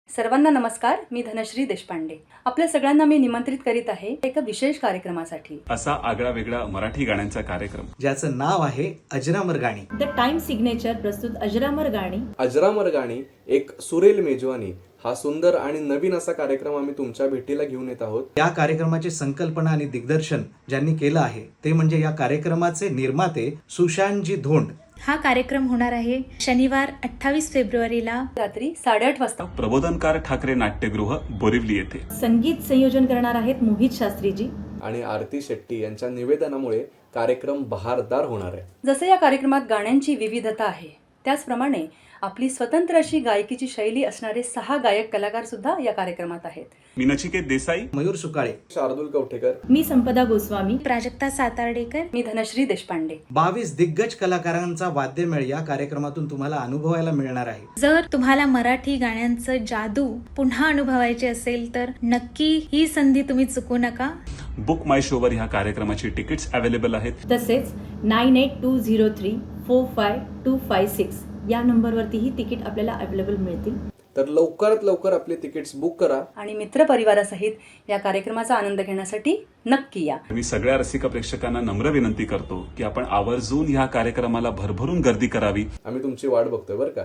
सर्वांना नमस्कार. मी धनश्री देशपांडे. आपल्या सगळ्यांना मी निमंत्रित करीत आहे एका विशेष कार्यक्रमासाठी. असा आगळा वेगळा मराठी गाण्यांचा कार्यक्रम ज्याचं नाव आहे अजरामर गाणी. द टाइम सिग्नेचर प्रस्तुत अजरामर गाणी. अजरामर गाणी एक सुरेल मेजवानी हा सुंदर आणि नवीन असा कार्यक्रम आम्ही तुमच्या भेटीला घेऊन येत आहोत. या कार्यक्रमाची संकल्पना आणि दिग्दर्शन ज्यांनी केलं आहे ते म्हणजे या कार्यक्रमाचे निर्माते सुशांतजी धोंड. हा कार्यक्रम होणार आहे शनिवार 28 फेब्रुवारीला रात्री 8:30 वाजता. प्रबोधनकार ठाकरे नाट्यगृह बोरिवली येथे. संगीत संयोजन करणार आहेत मोहित शास्त्रीजी आणि आरती शेट्टी यांच्या निवेदनामुळे कार्यक्रम बहारदार होणार आहे. जसे या कार्यक्रमात गाण्यांची विविधता आहे त्याचप्रमाणे आपली स्वतंत्र अशी गायकीची शैली असणारे 6 गायक कलाकार सुद्धा या कार्यक्रमात आहेत. मी नचिकेत देसाई, मयूर सुकाळे, शार्दूल कवठेकर, मी संपदा गोस्वामी, प्राजक्ता सातार्डेकर, मी धनश्री देशपांडे. 22 दिग्गज कलाकारांचा वाद्यमेळ या कार्यक्रमातून तुम्हाला अनुभवायला मिळणार आहे. जर तुम्हाला मराठी गाण्यांचं जादू पुन्हा अनुभवायचे असेल तर नक्की ही संधी तुम्ही चुकू नका. बुक माय शोवर ह्या कार्यक्रमाची तिकीट्स अवेलेबल आहेत. तसेच 9820345256 या नंबरवरतीही तिकीट आपल्याला अवेलेबल मिळतील. तर लवकरात लवकर आपले तिकीट्स बुक करा आणि मित्रपरिवारासहित या कार्यक्रमाचा आनंद घेण्यासाठी नक्की या. मी सगळ्या रसिक प्रेक्षकांना नम्र विनंती करतो की आपण आवर्जून ह्या कार्यक्रमाला भरभरून गर्दी करावी. आम्ही तुमची वाट बघतोय बरं का.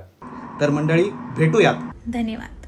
तर मंडळी भेटूयात. धन्यवाद.